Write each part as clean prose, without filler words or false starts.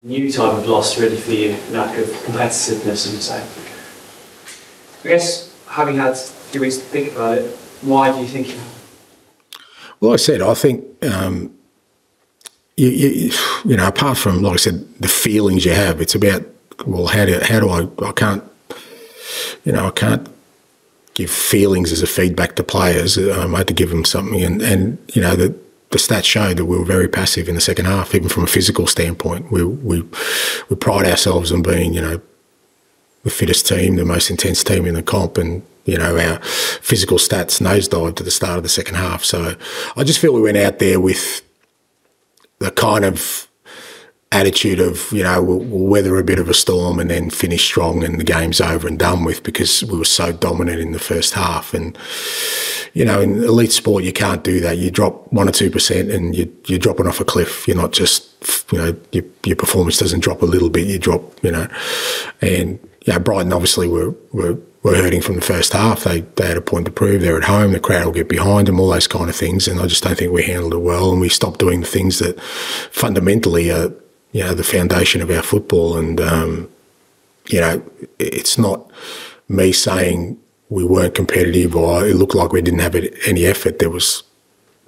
New type of loss really for you, lack of competitiveness and so. I guess having had a few weeks to think about it, why do you think you have? Well, I said, I think, you know, apart from, like I said, the feelings you have, it's about, well, how do I can't, you know, I can't give feelings as a feedback to players. I had to give them something. And you know, the stats showed that we were very passive in the second half, even from a physical standpoint. We pride ourselves on being, you know, the fittest team, the most intense team in the comp, and, you know, our physical stats nosedived at the start of the second half. So I just feel we went out there with the kind of attitude of, you know, we'll weather a bit of a storm and then finish strong and the game's over and done with, because we were so dominant in the first half. And, you know, in elite sport, you can't do that. You drop 1 or 2% and you're dropping off a cliff. You're not just, you know, your performance doesn't drop a little bit, you drop, you know. And, you know, Brighton obviously were hurting from the first half. They had a point to prove. They're at home. The crowd will get behind them, all those kind of things. And I just don't think we handled it well. And we stopped doing the things that fundamentally are, you know, the foundation of our football. And, you know, it's not me saying we weren't competitive or it looked like we didn't have any effort. There was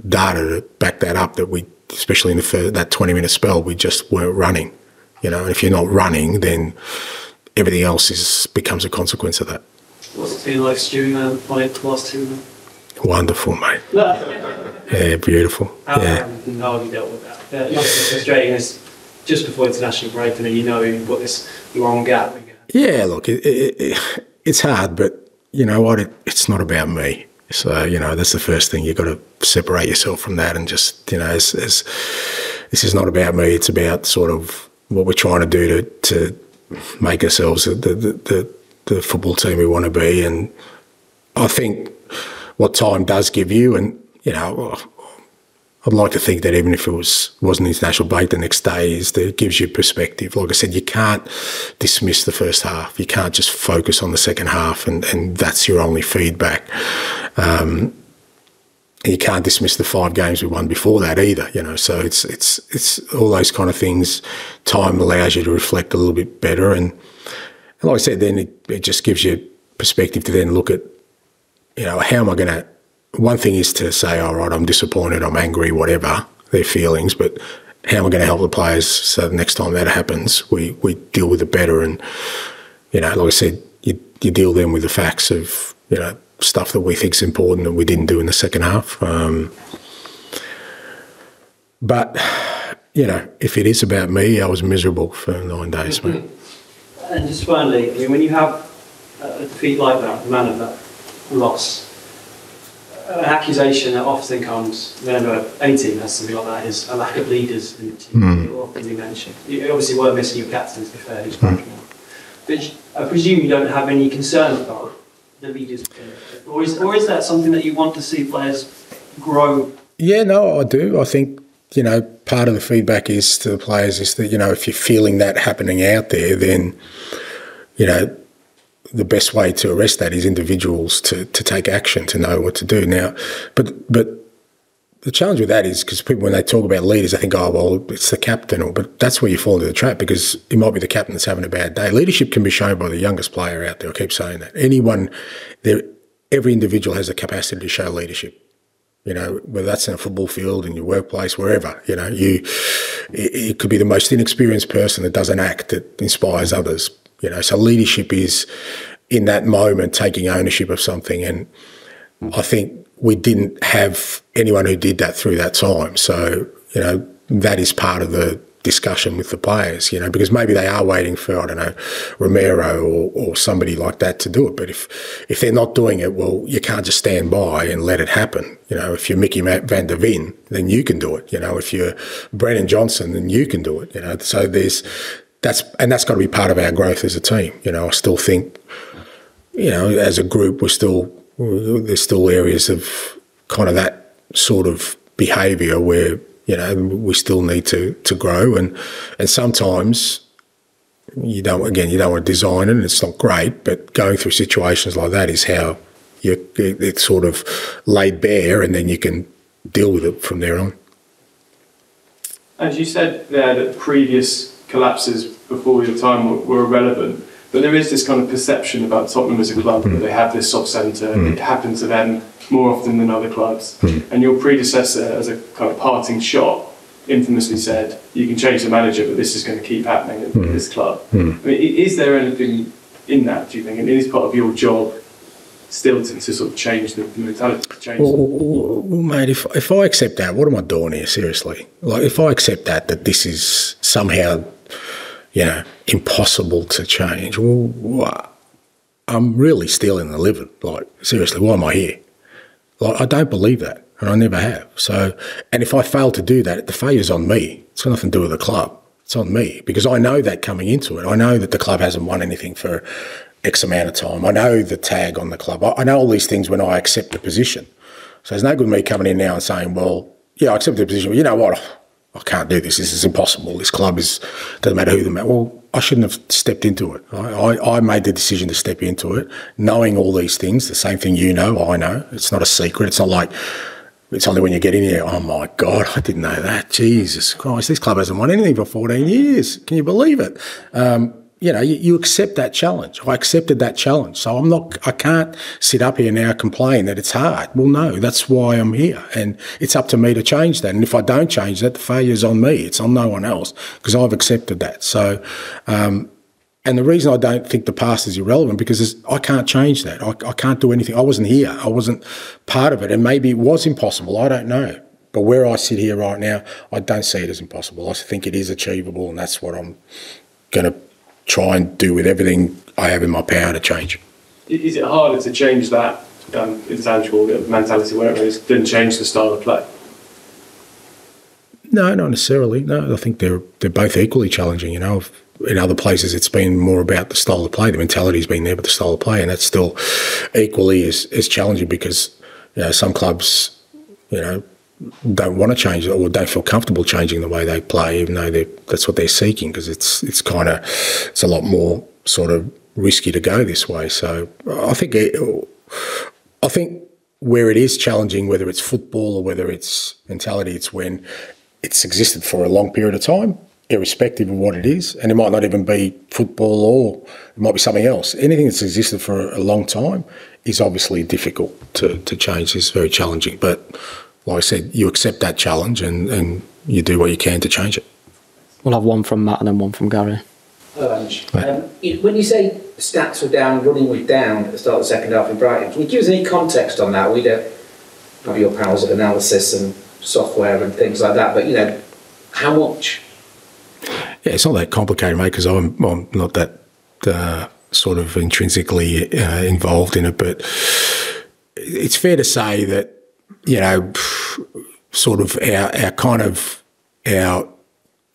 data to back that up, that we, especially in that 20-minute spell, we just weren't running. You know, and if you're not running, then everything else becomes a consequence of that. What's it been like stewing on the last 2 months? Wonderful, mate. Yeah, beautiful. How have you dealt with that? It's frustrating is just before international break, and you know you've got this long gap. Yeah, look, it's hard, but you know what? It's not about me. So, you know, that's the first thing. You've got to separate yourself from that and just, you know, as this is not about me. It's about sort of what we're trying to do to make ourselves the football team we want to be. And I think what time does give you, and, you know, I'd like to think that even if it wasn't international break the next day, is that it gives you perspective. Like I said, you can't dismiss the first half. You can't just focus on the second half and that's your only feedback. You can't dismiss the 5 games we won before that either, you know. So it's all those kind of things. Time allows you to reflect a little bit better. And like I said, then it just gives you perspective to then look at, you know, how am I going to, one thing is to say, all right, I'm disappointed, I'm angry, whatever, their feelings, but how am I going to help the players so the next time that happens, we deal with it better. And, you know, like I said, you deal then with the facts of, you know, stuff that we think is important that we didn't do in the second half. But, you know, if it is about me, I was miserable for 9 days, mate. And just finally, I mean, when you have a defeat like that, the man of that loss, an accusation that often comes whenever any team has something like that is a lack of leaders in the team. You'll often be mentioned. You obviously weren't missing your captain, to be fair, who's back now. But I presume you don't have any concern about the leaders, or is that something that you want to see players grow? Yeah, no, I do. I think, you know, part of the feedback is to the players is that, you know, if you're feeling that happening out there, then, you know, the best way to arrest that is individuals to take action, to know what to do. Now, but the challenge with that is because people, when they talk about leaders, they think, oh, well, it's the captain. But that's where you fall into the trap, because it might be the captain that's having a bad day. Leadership can be shown by the youngest player out there. I keep saying that. Every individual has the capacity to show leadership. You know, whether that's in a football field, in your workplace, wherever, you know, it could be the most inexperienced person that does an act that inspires others. You know, so leadership is in that moment taking ownership of something. And I think we didn't have anyone who did that through that time. So, you know, that is part of the discussion with the players, you know, because maybe they are waiting for, I don't know, Romero or somebody like that to do it. But if they're not doing it, well, you can't just stand by and let it happen. You know, if you're Mickey van der Ven, then you can do it. You know, if you're Brennan Johnson, then you can do it. You know, so that's got to be part of our growth as a team. You know, I still think, you know, as a group, there's still areas of kind of that sort of behaviour where, you know, we still need to grow, and sometimes you don't want to design it, and it's not great, but going through situations like that is how it's sort of laid bare, and then you can deal with it from there on. As you said there, that previous collapses before your time were irrelevant. But there is this kind of perception about Tottenham as a club that they have this soft centre. It happened to them more often than other clubs. And your predecessor, as a kind of parting shot, infamously said, "You can change the manager, but this is going to keep happening at this club." I mean, is there anything in that, do you think? And it is part of your job still to sort of change the mentality? Well, mate, if I accept that, what am I doing here, seriously? Like, if I accept that this is somehow, you know, impossible to change, well, I'm really stealing the living. Like, seriously, why am I here? Like, I don't believe that, and I never have. So, and if I fail to do that, the failure's on me. It's got nothing to do with the club. It's on me, because I know that coming into it. I know that the club hasn't won anything for X amount of time. I know the tag on the club. I know all these things when I accept the position. So there's no good me coming in now and saying, well, yeah, I accept the position, but you know what? I can't do this. This is impossible. This club doesn't matter who the man. Well, I shouldn't have stepped into it. I made the decision to step into it, knowing all these things. The same thing you know, I know. It's not a secret. It's not like it's only when you get in here, oh my God, I didn't know that. Jesus Christ, this club hasn't won anything for 14 years. Can you believe it? You know, you accept that challenge. I accepted that challenge. So I can't sit up here now and complain that it's hard. Well, no, that's why I'm here. And it's up to me to change that. And if I don't change that, the failure's on me. It's on no one else, because I've accepted that. So, and the reason I don't think the past is irrelevant, because I can't change that. I can't do anything. I wasn't here. I wasn't part of it. And maybe it was impossible. I don't know. But where I sit here right now, I don't see it as impossible. I think it is achievable, and that's what I'm going to try and do with everything I have in my power to change. Is it harder to change that intangible mentality, whatever it is, than change the style of play? No, not necessarily. No, I think they're both equally challenging. You know, in other places it's been more about the style of play. The mentality's been there, but the style of play, and that's still equally as challenging, because, you know, some clubs, you know, don't want to change it, or don't feel comfortable changing the way they play, even though that's what they're seeking, because it's a lot more sort of risky to go this way. So I think where it is challenging, whether it's football or whether it's mentality, it's when it's existed for a long period of time, irrespective of what it is, and it might not even be football, or it might be something else. Anything that's existed for a long time is obviously difficult to change. It's very challenging, but like I said, you accept that challenge and you do what you can to change it. We'll have one from Matt and then one from Gary. Hello, Ange. When you say stats were down, running was down at the start of the second half in Brighton, can you give us any context on that? We don't have your powers of analysis and software and things like that, but, you know, how much? Yeah, it's not that complicated, mate, because I'm not that sort of intrinsically involved in it, but it's fair to say that, you know, sort of our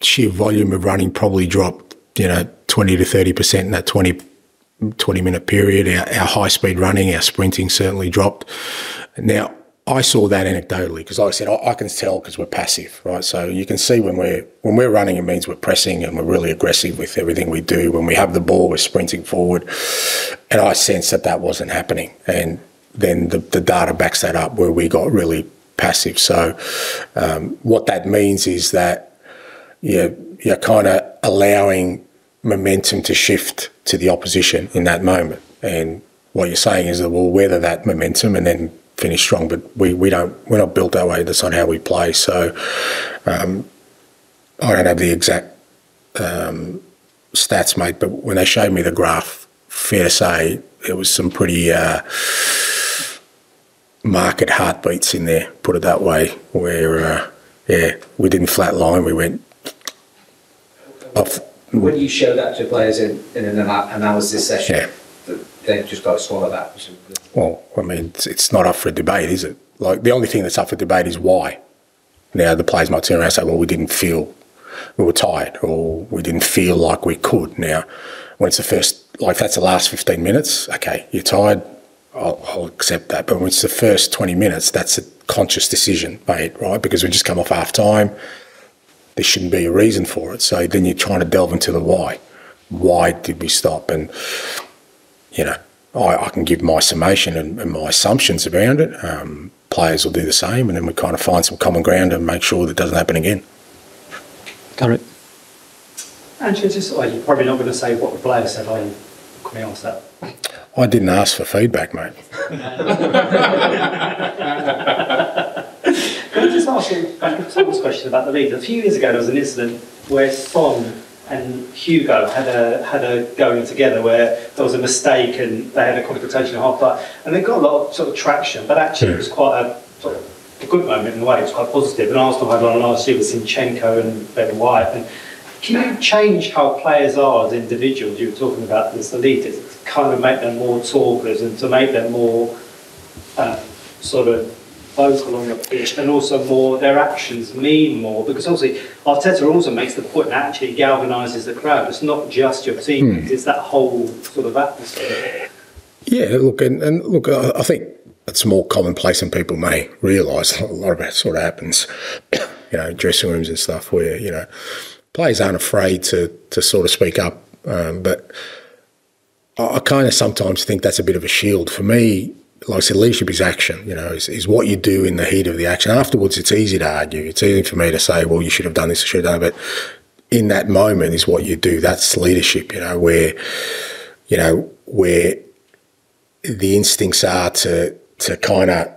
sheer volume of running probably dropped, you know, 20 to 30% in that 20-minute period. Our high-speed running, our sprinting certainly dropped. Now, I saw that anecdotally, because like I said, I can tell because we're passive, right? So you can see when we're running, it means we're pressing and we're really aggressive with everything we do. When we have the ball, we're sprinting forward. And I sensed that wasn't happening. And then the data backs that up, where we got really passive. So what that means is that you're kind of allowing momentum to shift to the opposition in that moment. And what you're saying is that we'll weather that momentum and then finish strong, but we're not built that way. That's not how we play. So I don't have the exact stats, mate, but when they showed me the graph, fair to say there was some pretty market heartbeats in there, put it that way, where we didn't flatline, we went off. When you show that to players in an analysis session, yeah, they've just got to swallow that. Well, I mean, it's not up for debate, is it? Like, the only thing that's up for debate is why. Now, the players might turn around and say, well, we were tired, or we didn't feel like we could. Now, when it's if that's the last 15 minutes, okay, you're tired, I'll accept that. But when it's the first 20 minutes, that's a conscious decision made, right? Because we just come off half time. There shouldn't be a reason for it. So then you're trying to delve into the why. Why did we stop? And, you know, I can give my summation and my assumptions around it. Players will do the same, and then we kind of find some common ground and make sure that doesn't happen again. Garrett? Ange, you're probably not going to say what the player said, are you? Can we ask that? I didn't ask for feedback, mate. Can I just ask you back to Tom's question about the league? A few years ago, there was an incident where Son and Hugo had a going together where there was a mistake and they had a confrontation at half-time, and they got a lot of sort of traction, but actually it was quite a sort of a good moment in a way. It was quite positive. And Arsenal had one last year with Zinchenko and Ben White. And can you change how players are as individuals? You were talking about this, the leaders, to kind of make them more talkers and to make them more sort of vocal on the pitch, and also more their actions mean more, because obviously Arteta also makes the point that actually galvanises the crowd. It's not just your team; it's that whole sort of atmosphere. Yeah, look, and look, I think it's more commonplace than people may realise. A lot of it sort of happens, dressing rooms and stuff, where players aren't afraid to sort of speak up, but I kind of sometimes think that's a bit of a shield for me. Like I said, leadership is action, is what you do in the heat of the action. Afterwards, it's easy to argue. It's easy for me to say, well, you should have done this, you should have done it. But in that moment is what you do. That's leadership, where the instincts are to kind of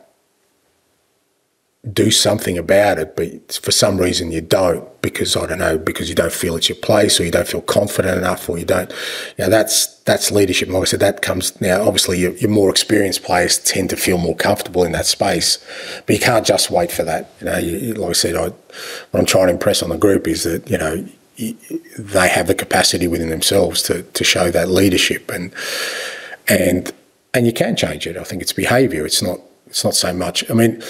do something about it, but for some reason you don't, because I don't know, because you don't feel it's your place, or you don't feel confident enough, or you don't, that's leadership. And like I said, that comes now. Obviously, your more experienced players tend to feel more comfortable in that space, but you can't just wait for that. Like I said, what I'm trying to impress on the group is that they have the capacity within themselves to show that leadership, and you can change it. I think it's behaviour. It's not so much. I mean,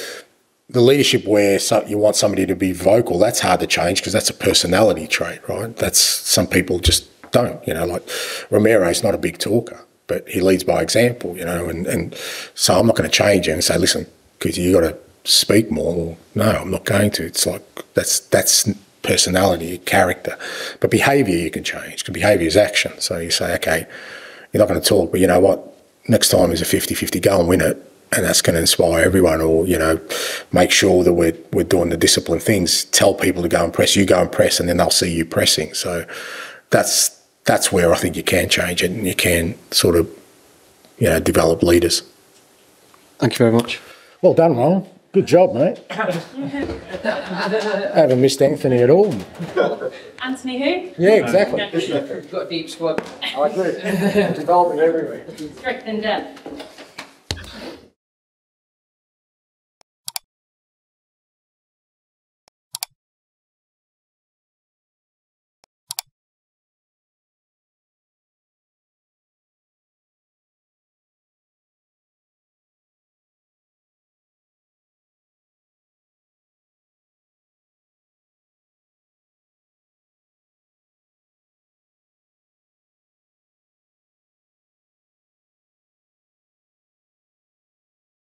the leadership where you want somebody to be vocal, that's hard to change because that's a personality trait, right? That's, some people just don't, like Romero's not a big talker, but he leads by example, and so I'm not going to change it and say, listen, because you got to speak more. No, I'm not going to. It's like, that's personality, character. But behaviour you can change, because behaviour is action. So you say, okay, you're not going to talk, but you know what? Next time is a 50-50, go and win it. And that's going to inspire everyone, or, make sure that we're doing the disciplined things. Tell people to go and press. You go and press, and then they'll see you pressing. So that's where I think you can change it, and you can sort of, develop leaders. Thank you very much. Well done, Ron. Good job, mate. I haven't missed Anthony at all. Anthony who? Yeah, exactly. We've got a deep squad. I agree. Developing everywhere. Strength in depth.